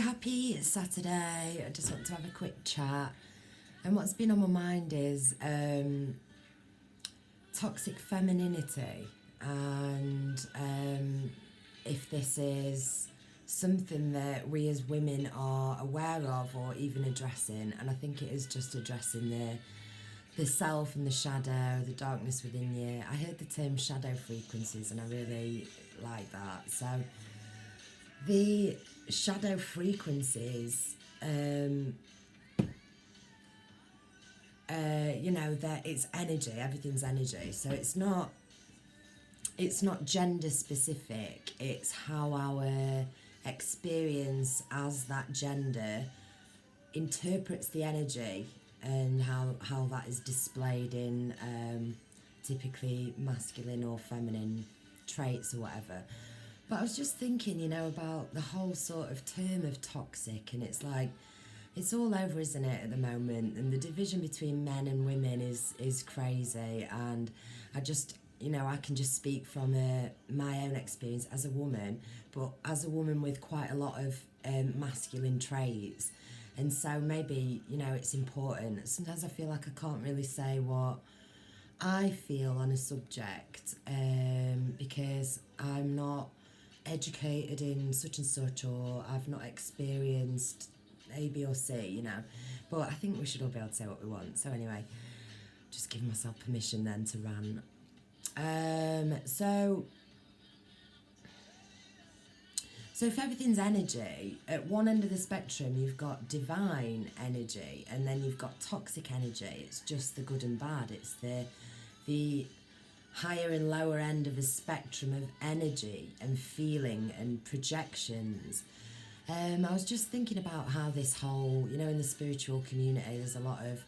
happy it's Saturday. I just want to have a quick chat. And what's been on my mind is toxic femininity, and if this is something that we as women are aware of or even addressing. And I think it is just addressing the self and the shadow, the darkness within you. I heard the term shadow frequencies and I really like that. So the shadow frequencies, you know, that it's energy, everything's energy. So it's not gender specific, it's how our experience as that gender interprets the energy and how that is displayed in typically masculine or feminine traits or whatever. But I was just thinking, you know, about the whole sort of term of toxic, and it's like, it's all over, isn't it, at the moment? And the division between men and women is crazy. And I just, you know, I can just speak from my own experience as a woman, but as a woman with quite a lot of masculine traits. And so maybe, you know, it's important. Sometimes I feel like I can't really say what I feel on a subject because I'm not educated in such and such, or I've not experienced A, B or C, you know. But I think we should all be able to say what we want. So anyway, just giving myself permission then to rant. So if everything's energy, at one end of the spectrum you've got divine energy, and then you've got toxic energy. It's just the good and bad. It's the higher and lower end of a spectrum of energy and feeling and projections. I was just thinking about how this whole, you know, in the spiritual community there's a lot of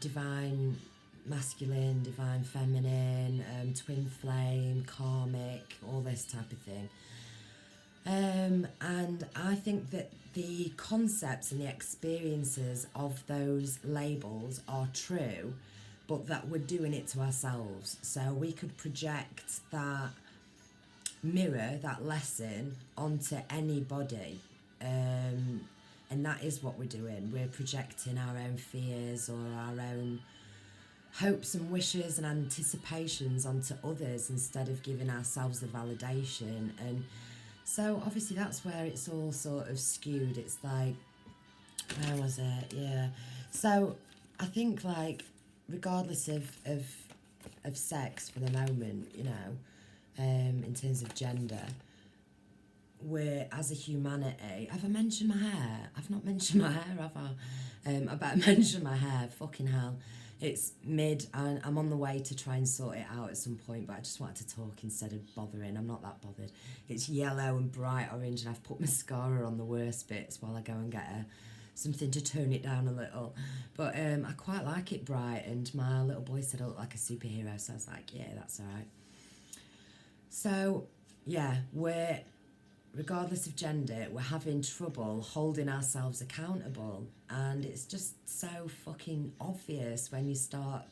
divine masculine, divine feminine, twin flame, karmic, all this type of thing. And I think that the concepts and the experiences of those labels are true, but that we're doing it to ourselves. So we could project that mirror, that lesson, onto anybody. And that is what we're doing. We're projecting our own fears or our own hopes and wishes and anticipations onto others instead of giving ourselves the validation. And so obviously that's where it's all sort of skewed. It's like, where was it? Yeah. So I think, like, regardless of sex for the moment, you know, in terms of gender, we're, as a humanity, have I mentioned my hair? I've not mentioned my hair, have I? I better mention my hair, fucking hell. It's mid, and I'm on the way to try and sort it out at some point, but I just wanted to talk instead of bothering. I'm not that bothered. It's yellow and bright orange, and I've put mascara on the worst bits while I go and get something to tone it down a little. But I quite like it bright, and my little boy said I look like a superhero, so I was like, yeah, that's all right. So, yeah, regardless of gender, we're having trouble holding ourselves accountable. And it's just so fucking obvious when you start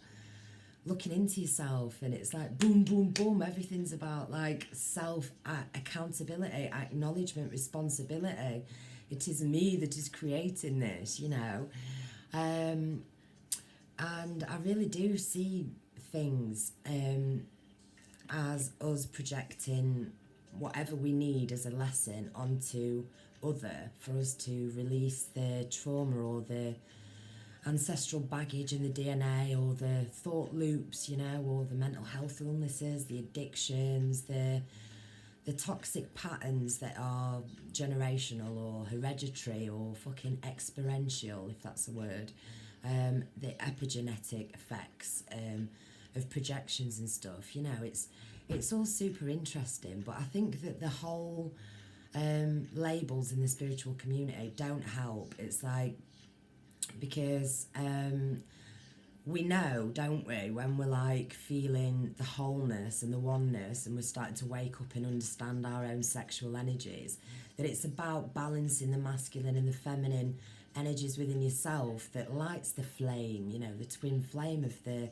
looking into yourself, and it's like boom, boom, boom. Everything's about like self-accountability, acknowledgement, responsibility. It is me that is creating this, you know. And I really do see things as us projecting whatever we need as a lesson onto other, for us to release the trauma or the ancestral baggage in the DNA, or the thought loops, you know, or the mental health illnesses, the addictions, the toxic patterns that are generational or hereditary or fucking experiential, if that's a word, the epigenetic effects of projections and stuff. You know, it's all super interesting, but I think that the whole labels in the spiritual community don't help. It's like, because we know, don't we, when we're like feeling the wholeness and the oneness, and we're starting to wake up and understand our own sexual energies, that it's about balancing the masculine and the feminine energies within yourself that lights the flame, you know, the twin flame of the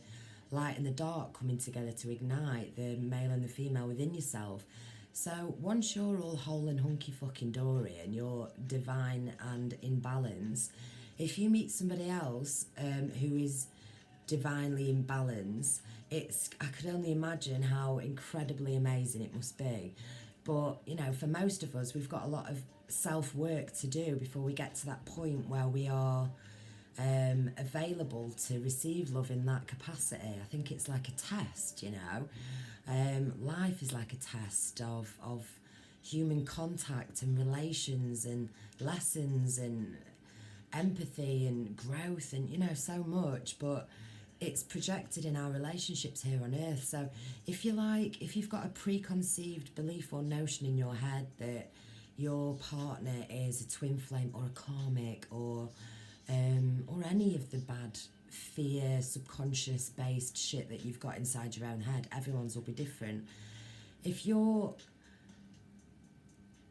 light and the dark coming together to ignite the male and the female within yourself. So once you're all whole and hunky fucking dory and you're divine and in balance, if you meet somebody else who is divinely in balance, I could only imagine how incredibly amazing it must be. But you know, for most of us, we've got a lot of self-work to do before we get to that point where we are available to receive love in that capacity. I think it's like a test, you know. Life is like a test of human contact and relations and lessons and empathy and growth and, you know, so much. But it's projected in our relationships here on earth. So if you've got a preconceived belief or notion in your head that your partner is a twin flame or a karmic or any of the bad fear, subconscious based shit that you've got inside your own head, everyone's will be different. If you're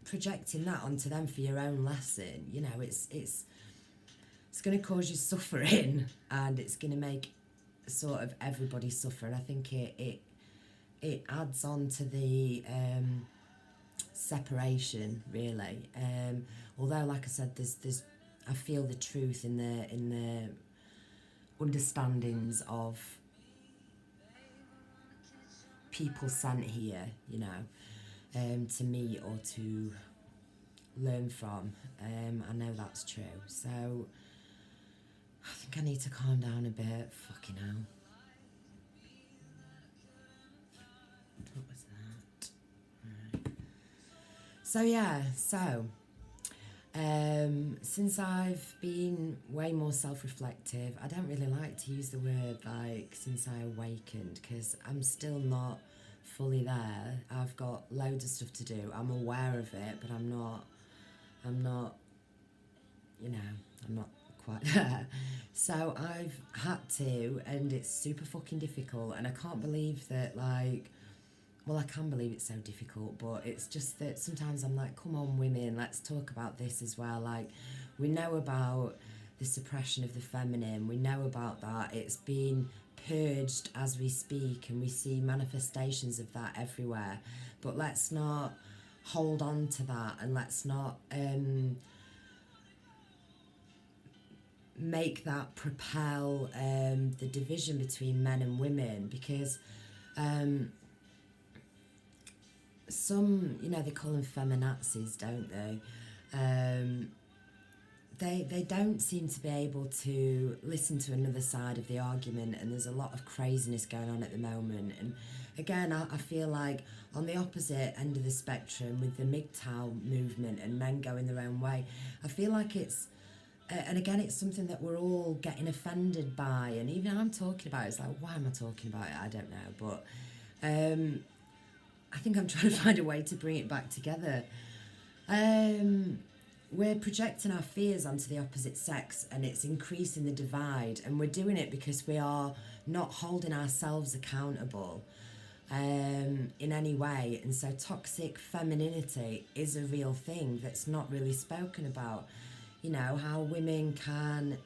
projecting that onto them for your own lesson, you know, it's going to cause you suffering, and it's going to make sort of everybody suffer. And I think it adds on to the separation, really. Although, like I said, there's I feel the truth in the understandings of people sent here, you know, to meet or to learn from. I know that's true. So I think I need to calm down a bit. Fucking hell. What was that? Right. So yeah, since I've been way more self-reflective, I don't really like to use the word like since I awakened, because I'm still not fully there. I've got loads of stuff to do. I'm aware of it, but I'm not, you know, I'm not quite there. So I've had to, and it's super fucking difficult, and I can't believe that, like, well, I can believe it's so difficult, but it's just that sometimes I'm like, come on, women, let's talk about this as well. Like, we know about the suppression of the feminine. We know about that. It's being purged as we speak, and we see manifestations of that everywhere. But let's not hold on to that, and let's not make that propel the division between men and women, because some, you know, they call them feminazis, don't they? They don't seem to be able to listen to another side of the argument, and there's a lot of craziness going on at the moment. And again, I feel like on the opposite end of the spectrum with the MGTOW movement and men going their own way, I feel like it's and again, it's something that we're all getting offended by, and even I'm talking about it, it's like, why am I talking about it? I don't know, but I think I'm trying to find a way to bring it back together. We're projecting our fears onto the opposite sex, and it's increasing the divide, and we're doing it because we are not holding ourselves accountable in any way. And so toxic femininity is a real thing that's not really spoken about. You know, how women can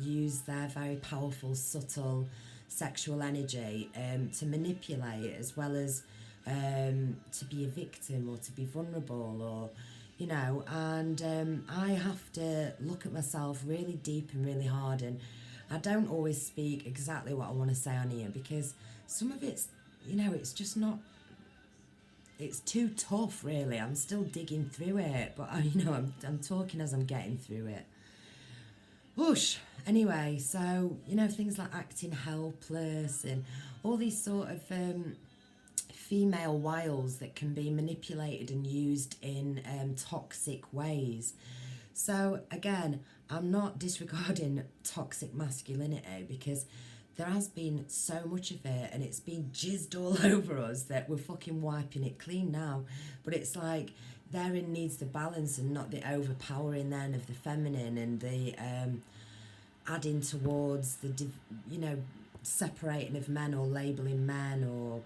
use their very powerful, subtle sexual energy to manipulate, as well as to be a victim or to be vulnerable, or, you know, and I have to look at myself really deep and really hard, and I don't always speak exactly what I want to say on here, because some of it's, you know, it's just not, it's too tough, really. I'm still digging through it, but you know, I'm talking as I'm getting through it. Whoosh. Anyway, so, you know, things like acting helpless and all these sort of female wiles that can be manipulated and used in toxic ways. So again, I'm not disregarding toxic masculinity, because there has been so much of it, and it's been jizzed all over us that we're fucking wiping it clean now. But it's like, therein needs the balance, and not the overpowering then of the feminine, and the adding towards the you know, separating of men or labelling men, or,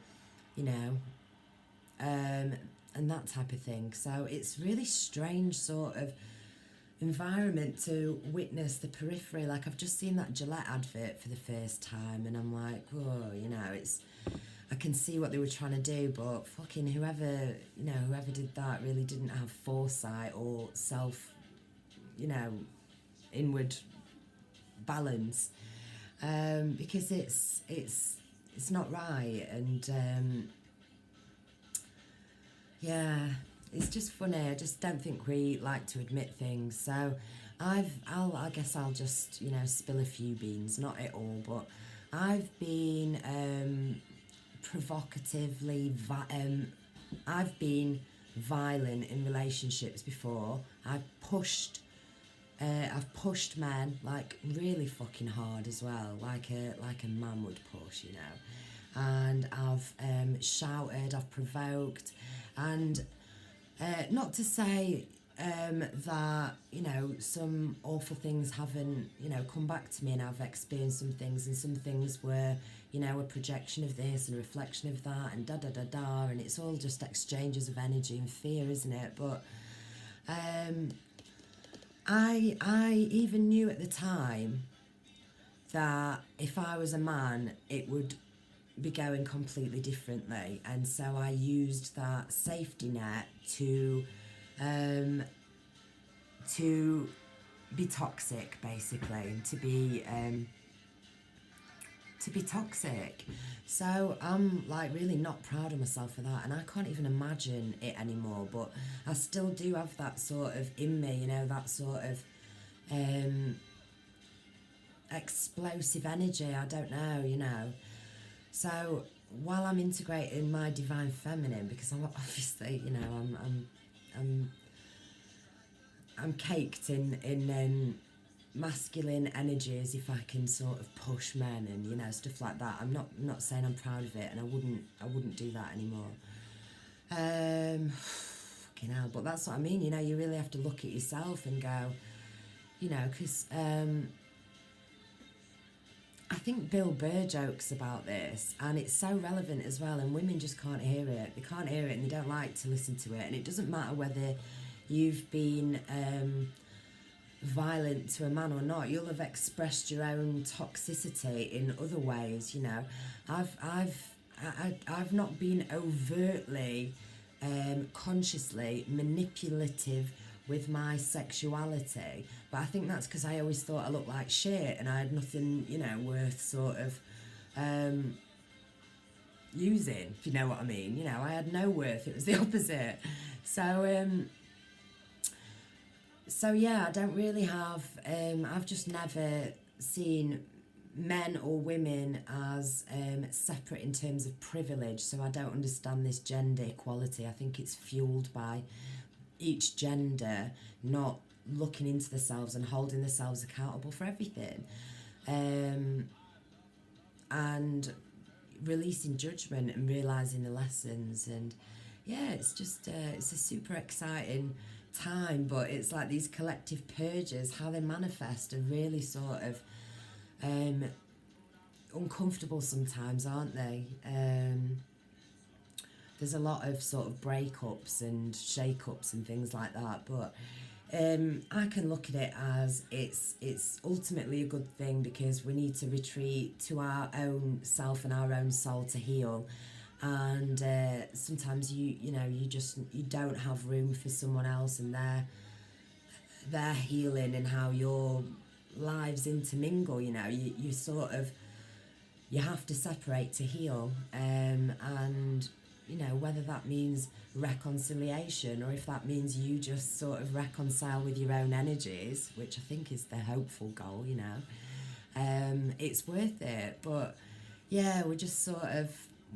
you know, and that type of thing. So it's really strange sort of environment to witness the periphery. Like, I've just seen that Gillette advert for the first time, and I'm like, whoa, you know, it's, I can see what they were trying to do, but fucking whoever did that really didn't have foresight or self, inward balance, because it's not right. And yeah, it's just funny. I just don't think we like to admit things. So I guess I'll just spill a few beans, not it all, but I've been I've been violent in relationships before. I've pushed men like really fucking hard as well, like a man would push, and I've shouted, I've provoked, and not to say that some awful things haven't come back to me, and I've experienced some things, and some things were a projection of this and a reflection of that, and da da da da, and it's all just exchanges of energy and fear, isn't it? But I even knew at the time that if I was a man, it would be going completely differently, and so I used that safety net to be toxic, basically, to be toxic. So I'm like really not proud of myself for that, and I can't even imagine it anymore, but I still do have that sort of in me, that sort of explosive energy. I don't know. So while I'm integrating my divine feminine, because I'm obviously, I'm caked in masculine energies, if I can sort of push men and stuff like that. I'm not saying I'm proud of it, and I wouldn't do that anymore. Fucking hell, but that's what I mean. You really have to look at yourself and go, because I think Bill Burr jokes about this, and it's so relevant as well, and women just can't hear it. They can't hear it, and they don't like to listen to it, and it doesn't matter whether you've been violent to a man or not. You'll have expressed your own toxicity in other ways. I've not been overtly consciously manipulative with my sexuality, but I think that's because I always thought I looked like shit and I had nothing worth sort of using, if you know what I mean. I had no worth. It was the opposite. So yeah, I don't really have I've just never seen men or women as separate in terms of privilege, so I don't understand this gender equality. I think it's fueled by each gender not looking into themselves and holding themselves accountable for everything, and releasing judgment and realising the lessons. And yeah, it's just it's a super exciting time, but it's like these collective purges, how they manifest, are really sort of uncomfortable sometimes, aren't they? There's a lot of sort of breakups and shake-ups and things like that, but I can look at it as it's ultimately a good thing, because we need to retreat to our own self and our own soul to heal. And sometimes you don't have room for someone else and their healing, and how your lives intermingle. You sort of, you have to separate to heal, and whether that means reconciliation, or if that means you just sort of reconcile with your own energies, which I think is the hopeful goal. It's worth it. But yeah,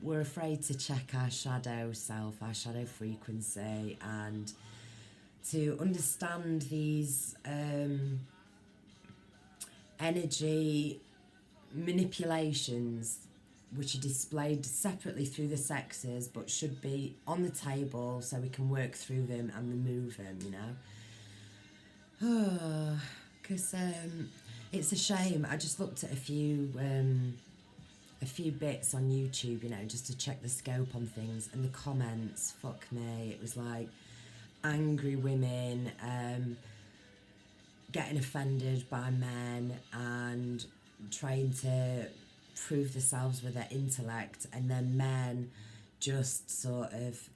we're afraid to check our shadow self, our shadow frequency, and to understand these energy manipulations, which are displayed separately through the sexes but should be on the table so we can work through them and remove them, because it's a shame. I just looked at a few bits on YouTube, just to check the scope on things, and the comments, fuck me, it was like angry women getting offended by men and trying to prove themselves with their intellect, and then men just sort of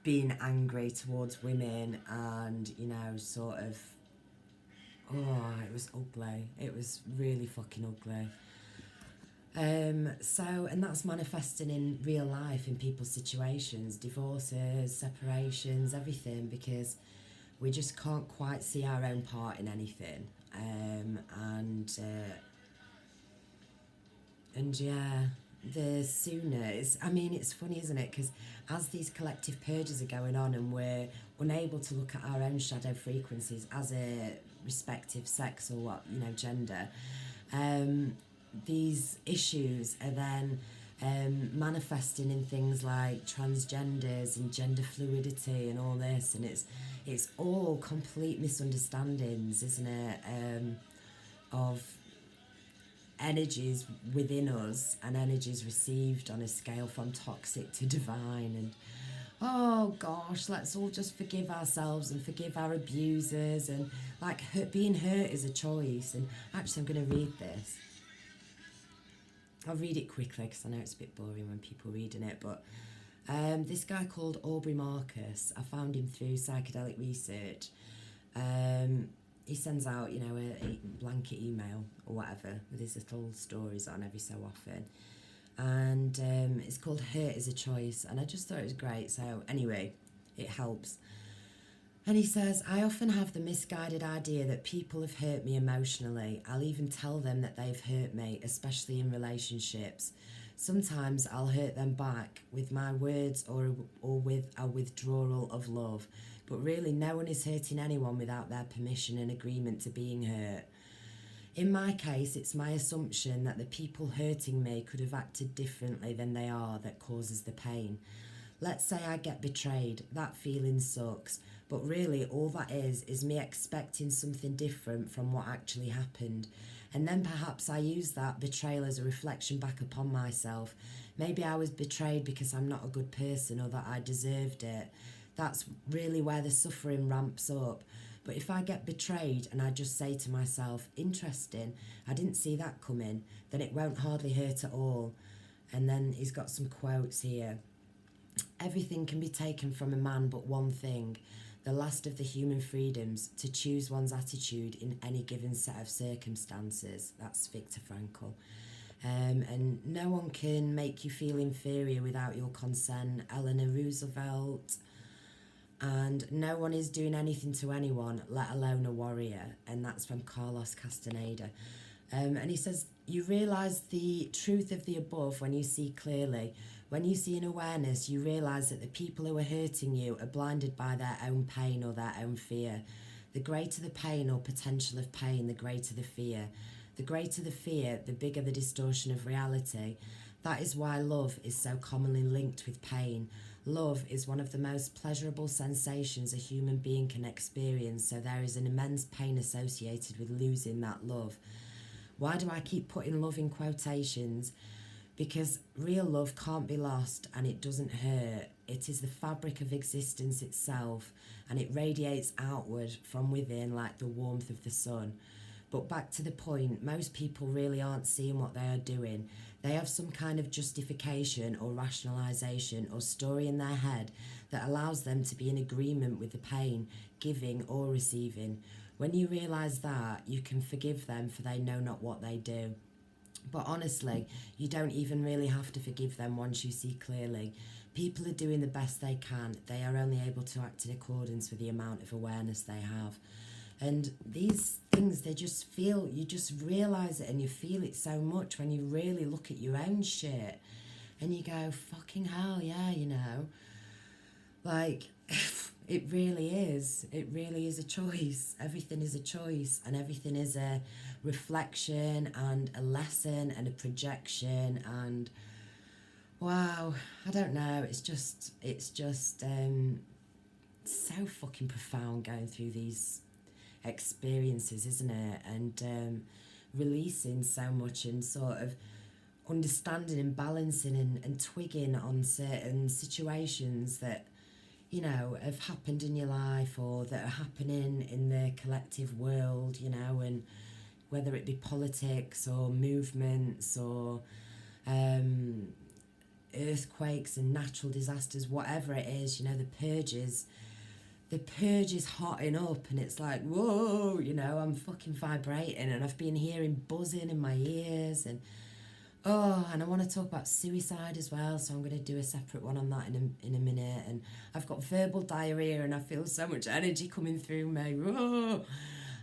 being angry towards women, and sort of, it was ugly. It was really fucking ugly. And that's manifesting in real life, in people's situations, divorces, separations, everything, because we just can't quite see our own part in anything. And yeah, the sooner it's, it's funny, isn't it? Because as these collective purges are going on and we're unable to look at our own shadow frequencies as a respective sex or gender, these issues are then manifesting in things like transgenders and gender fluidity and all this, and it's all complete misunderstandings, isn't it, of energies within us and energies received on a scale from toxic to divine. And oh gosh, let's all just forgive ourselves and forgive our abusers, and being hurt is a choice. And actually, I'm going to read this. I'll read it quickly because I know it's a bit boring when people are reading it, but this guy called Aubrey Marcus, I found him through psychedelic research. He sends out, a blanket email or whatever with his little stories on every so often. And it's called Hurt is a Choice, and I just thought it was great. So anyway, it helps. And he says, I often have the misguided idea that people have hurt me emotionally. I'll even tell them that they've hurt me, especially in relationships. Sometimes I'll hurt them back with my words or with a withdrawal of love. But really, no one is hurting anyone without their permission and agreement to being hurt. In my case, it's my assumption that the people hurting me could have acted differently than they are that causes the pain. Let's say I get betrayed. That feeling sucks. But really, all that is me expecting something different from what actually happened. And then perhaps I use that betrayal as a reflection back upon myself. Maybe I was betrayed because I'm not a good person, or that I deserved it. That's really where the suffering ramps up. But if I get betrayed and I just say to myself, interesting, I didn't see that coming, then it won't hardly hurt at all. And then he's got some quotes here. Everything can be taken from a man but one thing, the last of the human freedoms, to choose one's attitude in any given set of circumstances. That's Viktor Frankl. And no one can make you feel inferior without your consent, Eleanor Roosevelt. And no one is doing anything to anyone, let alone a warrior. And that's from Carlos Castaneda. And he says, you realise the truth of the above when you see clearly. When you see an awareness, you realise that the people who are hurting you are blinded by their own pain or their own fear. The greater the pain or potential of pain, the greater the fear. The greater the fear, the bigger the distortion of reality. That is why love is so commonly linked with pain. Love is one of the most pleasurable sensations a human being can experience, so there is an immense pain associated with losing that love. Why do I keep putting love in quotations? Because real love can't be lost, and it doesn't hurt. It is the fabric of existence itself, and it radiates outward from within like the warmth of the sun. But back to the point, most people really aren't seeing what they are doing. They have some kind of justification or rationalisation or story in their head that allows them to be in agreement with the pain, giving or receiving. When you realise that, you can forgive them, for they know not what they do. But honestly, you don't even really have to forgive them once you see clearly. People are doing the best they can. They are only able to act in accordance with the amount of awareness they have. And these things, they just feel, you just realise it, and you feel it so much when you really look at your own shit. And you go, fucking hell, yeah, Like, it really is. It really is a choice. Everything is a choice, and everything is a reflection and a lesson and a projection. And wow, I don't know. It's just so fucking profound going through these experiences, isn't it? And releasing so much and sort of understanding and balancing and twigging on certain situations that have happened in your life or that are happening in the collective world, and whether it be politics or movements or earthquakes and natural disasters, whatever it is, you know, the purge is hotting up, and it's like, whoa, you know, I'm fucking vibrating, and I've been hearing buzzing in my ears, and and I want to talk about suicide as well, so I'm going to do a separate one on that in a minute. And I've got verbal diarrhea, and I feel so much energy coming through me. Whoa.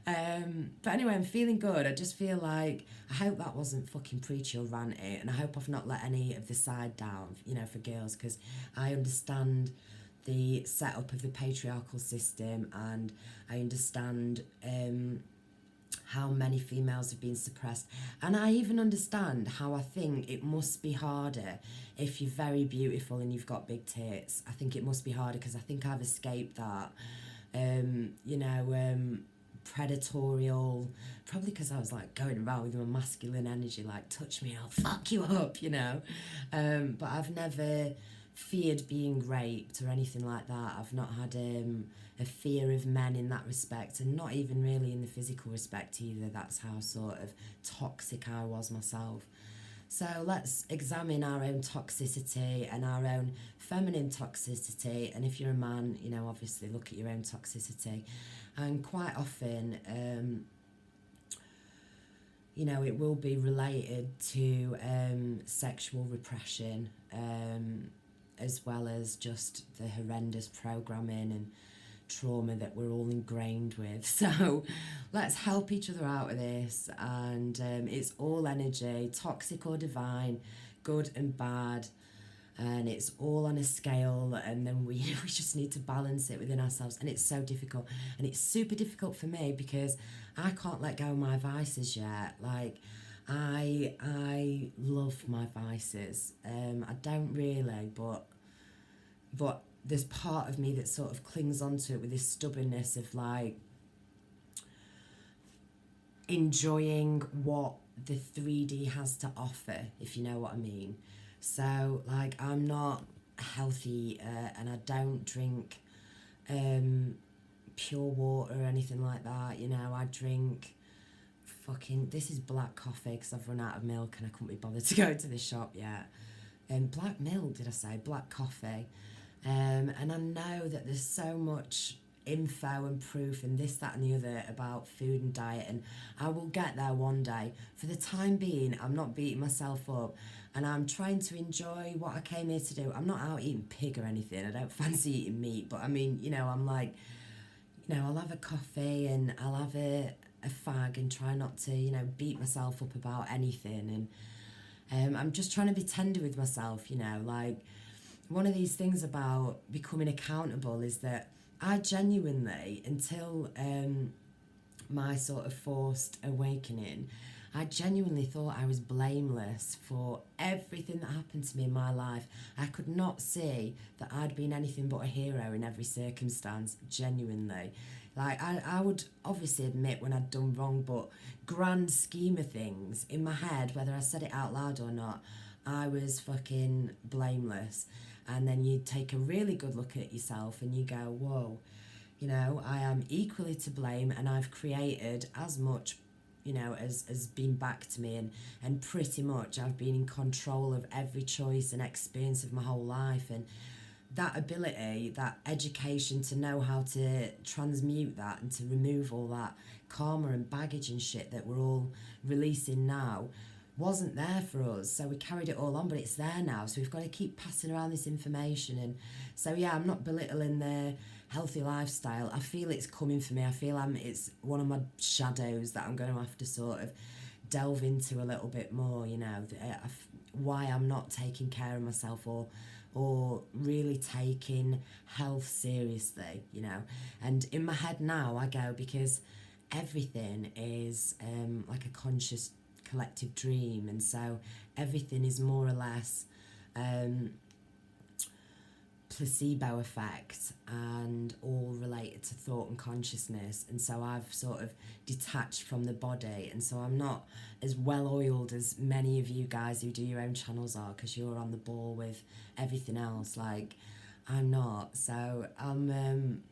But anyway, I'm feeling good. I just feel like, I hope that wasn't fucking preachy or ranty, and I hope I've not let any of the side down, you know, for girls, because I understand the setup of the patriarchal system, and I understand how many females have been suppressed, and I even understand how I think it must be harder if you're very beautiful and you've got big tits. I think it must be harder because I think I've escaped that predatorial, probably because I was like going around with my masculine energy, like, touch me, I'll fuck you up, you know. But I've never feared being raped or anything like that. I've not had a fear of men in that respect, and not even really in the physical respect either. That's how sort of toxic I was myself. So let's examine our own toxicity and our own feminine toxicity. And if you're a man, you know, obviously look at your own toxicity. And quite often, you know, it will be related to sexual repression, as well as just the horrendous programming and trauma that we're all ingrained with. So let's help each other out with this. And it's all energy, toxic or divine, good and bad, and it's all on a scale, and then we just need to balance it within ourselves. And it's so difficult, and it's super difficult for me because I can't let go of my vices yet. Like, I love my vices. I don't really, but there's part of me that sort of clings onto it with this stubbornness of like enjoying what the 3D has to offer, if you know what I mean. So like, I'm not healthy and I don't drink pure water or anything like that, you know. I drink this is black coffee because I've run out of milk and I couldn't be bothered to go to the shop yet. Black milk, did I say? Black coffee. And I know that there's so much info and proof and this, that and the other about food and diet, and I will get there one day. For the time being, I'm not beating myself up, and I'm trying to enjoy what I came here to do. I'm not out eating pig or anything. I don't fancy eating meat, but I mean, you know, I'm like, you know, I'll have a coffee and I'll have a fag and try not to, you know, beat myself up about anything. And I'm just trying to be tender with myself, you know. Like, one of these things about becoming accountable is that I genuinely, until my sort of forced awakening, I genuinely thought I was blameless for everything that happened to me in my life. I could not see that I'd been anything but a hero in every circumstance, genuinely. Like, I would obviously admit when I'd done wrong, but grand scheme of things, in my head, whether I said it out loud or not, I was fucking blameless. And then you take a really good look at yourself and you go, whoa, you know, I am equally to blame, and I've created as much, you know, as been back to me, and pretty much I've been in control of every choice and experience of my whole life. And that ability, that education to know how to transmute that and to remove all that karma and baggage and shit that we're all releasing now wasn't there for us. So we carried it all on, but it's there now, so we've got to keep passing around this information. And so yeah, I'm not belittling the healthy lifestyle. I feel it's coming for me. I feel it's one of my shadows that I'm going to have to sort of delve into a little bit more, you know, why I'm not taking care of myself or really taking health seriously, you know. And in my head now I go, because everything is like a conscious collective dream, and so everything is more or less placebo effect and all related to thought and consciousness. And so I've sort of detached from the body, and so I'm not as well oiled as many of you guys who do your own channels are, because you're on the ball with everything else. Like, I'm not. So I'm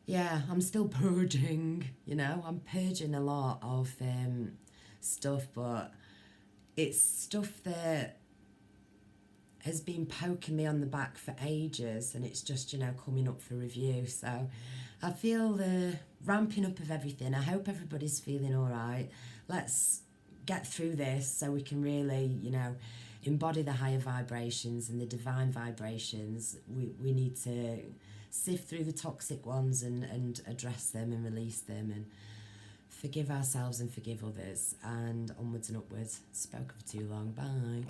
yeah, I'm still purging, you know, I'm purging a lot of stuff, but it's stuff that has been poking me on the back for ages, and it's just, you know, coming up for review. So I feel the ramping up of everything. I hope everybody's feeling all right. Let's get through this so we can really, you know, embody the higher vibrations and the divine vibrations. We need to sift through the toxic ones and address them and release them and forgive ourselves and forgive others, and onwards and upwards. Spoken for too long. Bye.